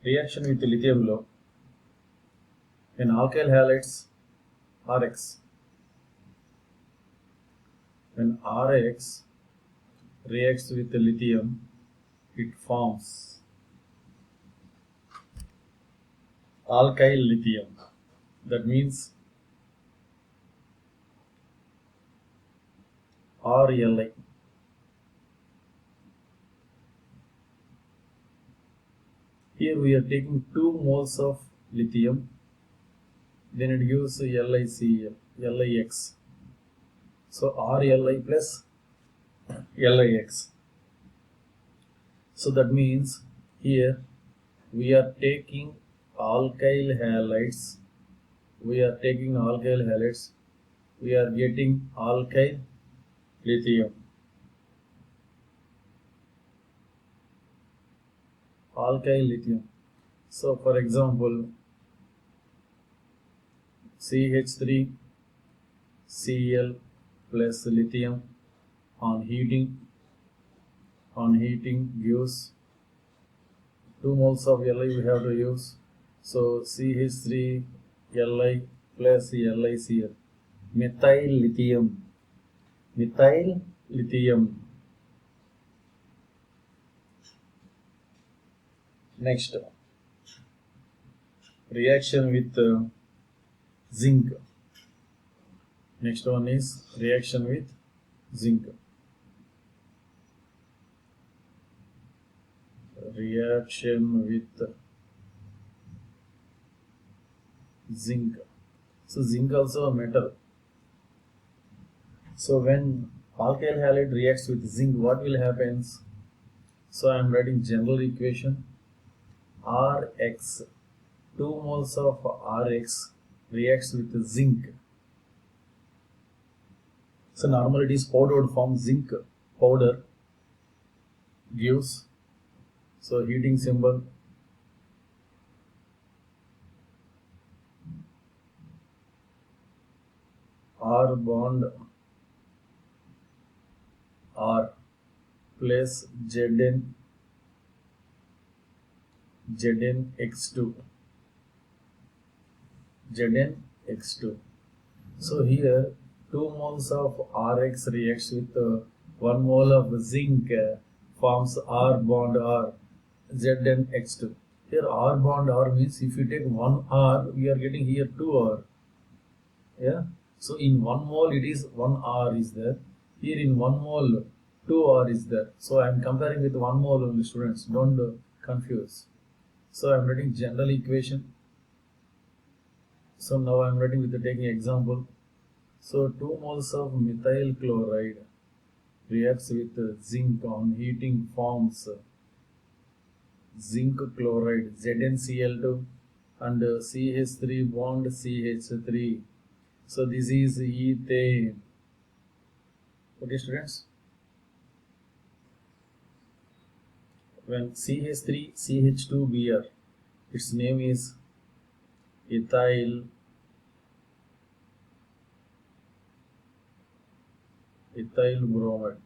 reaction with lithium low in alkyl halides Rx. When Rx reacts with lithium, it forms alkyl lithium. That means RLi. Here we are taking 2 moles of lithium, then it gives LiCl, LiX. So RLi plus LiX. So that means here we are taking alkyl halides. We are taking alkyl halides. We are getting alkyl lithium. Alkyl lithium. So for example, CH3 Cl plus lithium on heating gives 2 moles of Li we have to use. So CH3 Li plus LiCl, methyl lithium. Next, reaction with zinc. Next one is reaction with zinc. Reaction with zinc. So zinc also a metal. So when alkyl halide reacts with zinc, what will happen? So I am writing general equation. Rx, 2 moles of Rx reacts with zinc. So normally it is powdered form. Zinc powder gives, so heating symbol, R bond R plus ZnX2. So here 2 moles of Rx reacts with 1 mole of zinc, forms R bond R, ZnX2. Here R bond R means if you take 1 R, we are getting here 2 R. Yeah. So in 1 mole it is 1 R is there. Here in 1 mole 2 R is there. So I am comparing with 1 mole only, students. Don't confuse. So I am writing general equation. So now I am writing with the taking example. So 2 moles of methyl chloride reacts with zinc on heating, forms zinc chloride ZnCl2 and CH3 bond CH3. So this is ethane. Okay, students. When CH3 CH2Br, its name is ethyl bromide.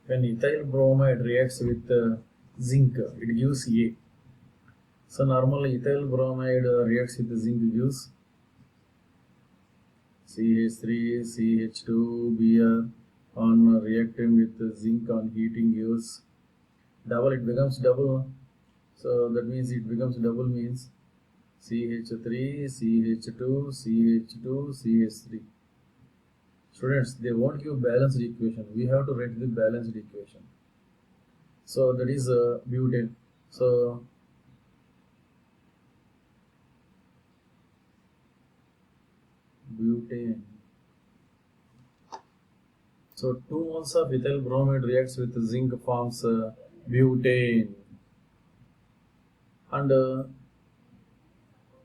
When ethyl bromide reacts with zinc, it gives A. So normally ethyl bromide reacts with zinc gives CH3 CH2Br on reacting with zinc on heating gives double. It becomes double. So that means it becomes double means CH3 CH2 CH2 CH3. Students, they won't give balanced equation. We have to write the balanced equation. So that is butane. So butane. So 2 moles of ethyl bromide reacts with zinc, forms butane. And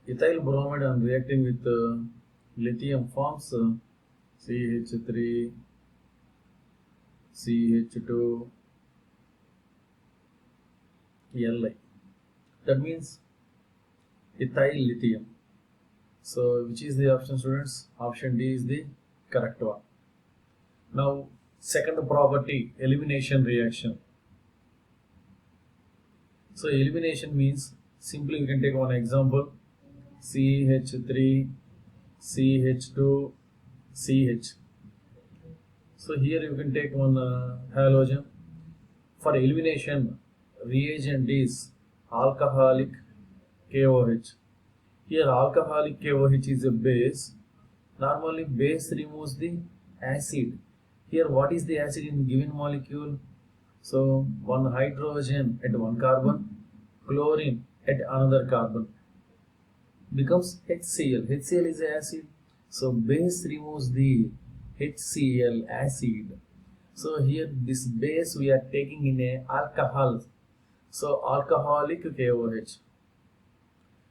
ethyl bromide on reacting with lithium forms CH3 CH2 Li. That means ethyl lithium. So which is the option, students? Option D is the correct one. Now second property, elimination reaction. So elimination means simply we can take one example, CH3, CH2, CH. So here you can take one halogen. For elimination, reagent is alcoholic KOH. Here alcoholic KOH is a base. Normally base removes the acid. Here what is the acid in given molecule? So one hydrogen at one carbon, chlorine at another carbon becomes HCl. HCl is acid. So base removes the HCl acid. So here this base we are taking in a alcohol. So alcoholic KOH.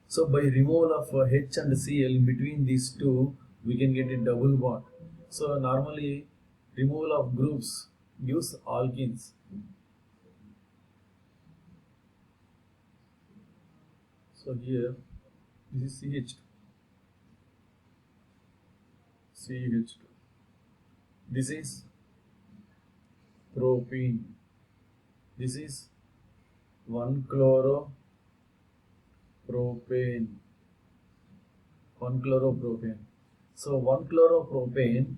So by removal of H and Cl in between these two, we can get a double bond. So normally removal of groups gives alkenes. So here this is CH2. CH2. This is propene. This is 1-chloropropane. 1-chloropropane. So 1-chloropropane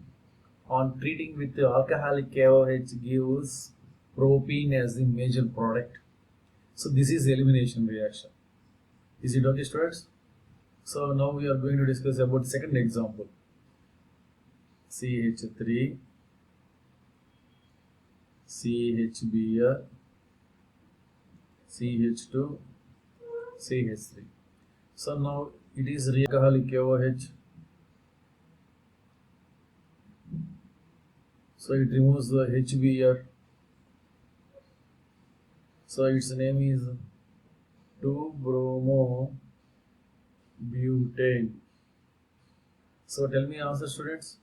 on treating with the alcoholic KOH gives propene as the major product. So this is elimination reaction. Is it okay, students? So now we are going to discuss about second example. CH3, CHBr, CH2, CH3. So now it is alcoholic KOH. So it removes the HBr. So its name is 2-bromobutane. So tell me answer, students.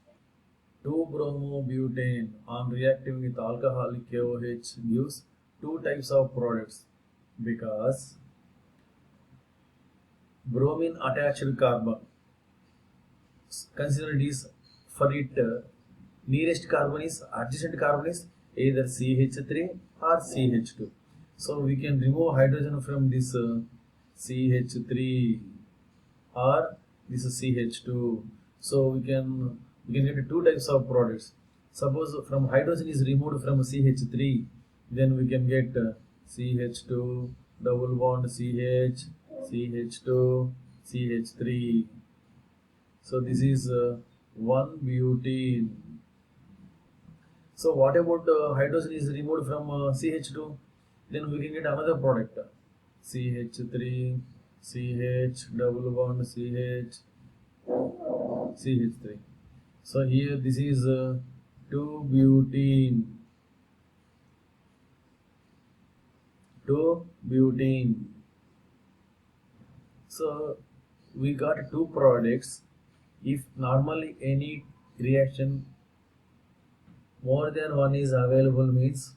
2-bromobutane on reacting with alcoholic KOH gives two types of products because bromine attached carbon, consider it is for it nearest carbon is adjacent carbon is either CH3 or CH2. So we can remove hydrogen from this CH3 or this is CH2. So we can get two types of products. Suppose from hydrogen is removed from CH3, then we can get CH2 double bond CH, CH2, CH3. So this is 1-butene. So what about hydrogen is removed from CH2? Then we can get another product, CH3, CH double bond CH, CH3. So here this is 2-butene. 2-butene. So we got two products. If normally any reaction more than one is available means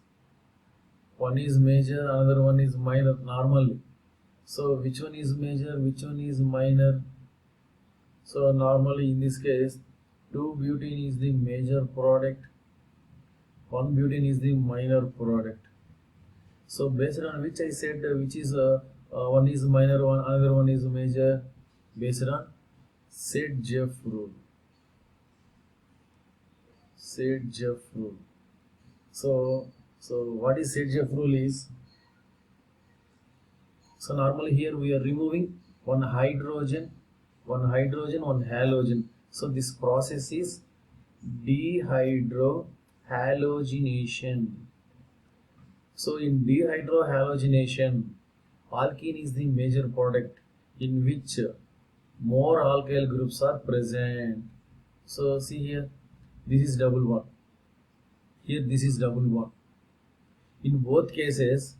one is major, another one is minor normally. So which one is major, which one is minor? So normally in this case 2-butene is the major product, 1-butene is the minor product. So based on which I said which is one is minor, one another one is major, based on Said-Jeffs rule. Said-Jeffs rule. So what is Said-Jeffs rule is, so normally here we are removing one hydrogen, one halogen. So this process is dehydrohalogenation. So in dehydrohalogenation, alkene is the major product in which more alkyl groups are present. So see here, this is double bond. Here this is double bond. In both cases,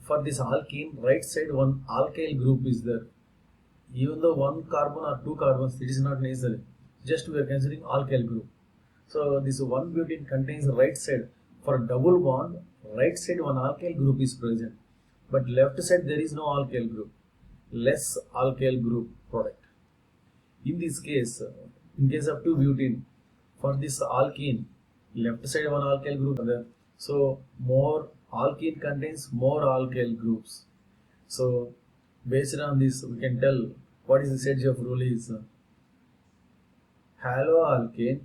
for this alkene, right side one alkyl group is there. Even though one carbon or two carbons, it is not necessary. Just we are considering alkyl group. So this 1-butene contains right side. For double bond, right side one alkyl group is present, but left side there is no alkyl group, less alkyl group product. In this case, in case of 2-butene, for this alkene, left side one alkyl group there. So more alkene contains more alkyl groups. So based on this, we can tell what is the set of rule is haloalkane.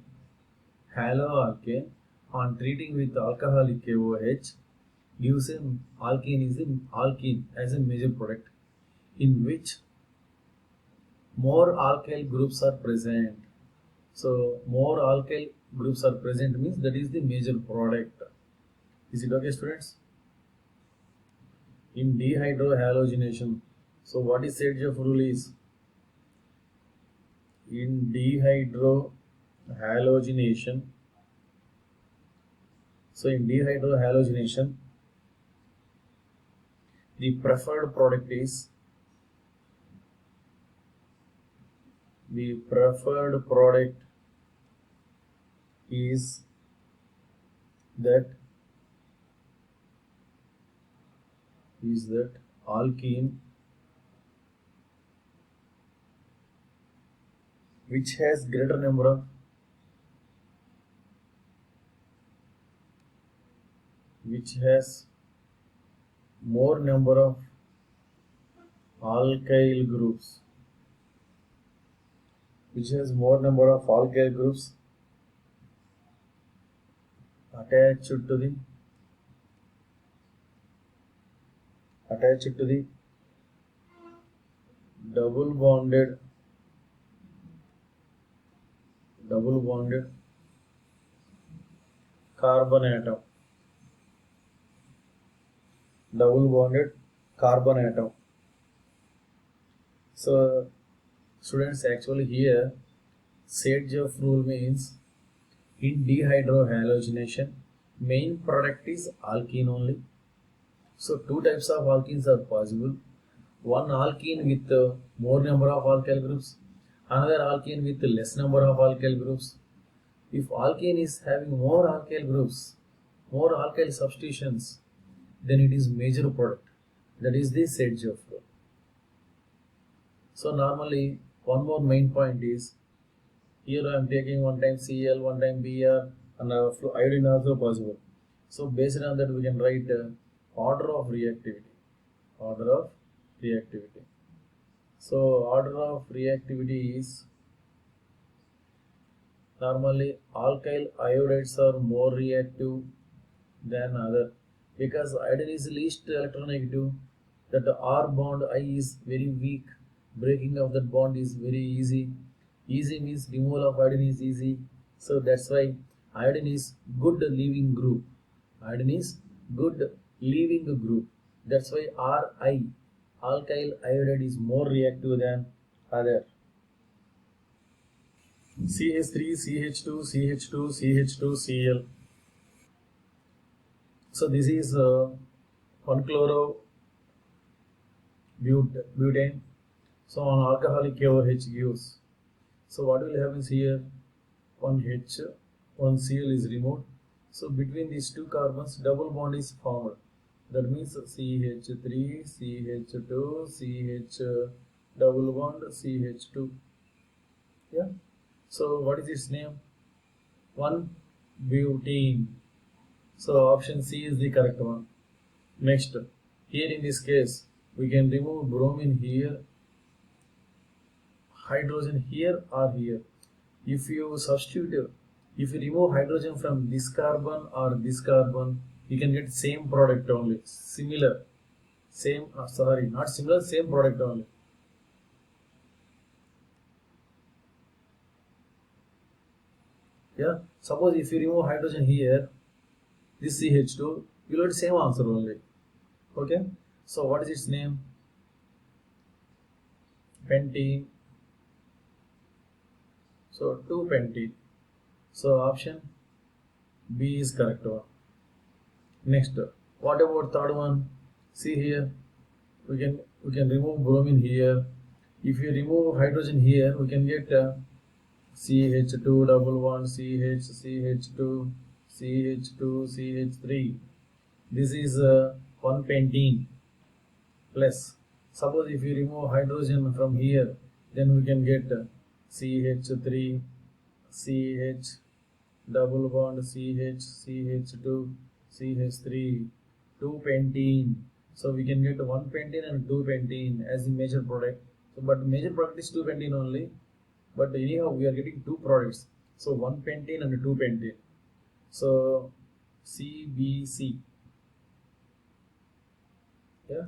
Haloalkane on treating with alcoholic KOH gives an alkene as a major product in which more alkyl groups are present. So more alkyl groups are present means that is the major product. Is it okay, students? In dehydrohalogenation, so what is said of rule is in dehydrohalogenation. So in dehydrohalogenation, the preferred product is the preferred product is that alkene which has greater number of which has more number of alkyl groups attached to the double bonded carbon atom double bonded carbon atom. So students, actually here Saint-Jeff rule means in dehydrohalogenation main product is alkene only. So two types of alkenes are possible. One alkene with more number of alkyl groups, another alkene with less number of alkyl groups. If alkene is having more alkyl groups, more alkyl substitutions, then it is major product. That is the Saint-Jeff rule. So normally one more main point is here I am taking one time Cl, one time Br, and iodine also possible. So based on that we can write order of reactivity. So order of reactivity is normally alkyl iodides are more reactive than other because iodine is least electronegative. That R bond I is very weak. Breaking of that bond is very easy. Easy means removal of iodine is easy. So that's why iodine is good leaving group. That's why Ri, alkyl iodide, is more reactive than other. CH3, CH2, CH2, CH2, Cl. So this is 1-chloro butane. So on alcoholic KOH gives. So what will happen here? One H, one Cl is removed. So between these two carbons, double bond is formed. That means CH3, CH2, CH double bond, CH2. Yeah. So what is its name? 1-butene. So option C is the correct one. Next, here in this case, we can remove bromine here, hydrogen here or here. If you remove hydrogen from this carbon or this carbon, you can get same product only. Same product only. Yeah. Suppose if you remove hydrogen here, this CH2, you will get same answer only. Okay. So what is its name? Pentene. So 2-pentene. So option B is correct one. Next, what about third one? See here, we can remove bromine here. If you remove hydrogen here, we can get CH2 double one, CH2, CH2, CH3. This is 1-pentene plus. Suppose if you remove hydrogen from here, then we can get CH3, CH double bond, CH, CH2, CH3, 2-pentene. So we can get 1-pentene and 2-pentene as the major product. So, but major product is 2-pentene only. But anyhow, we are getting two products. So 1-pentene and 2-pentene. So CBC. Yeah.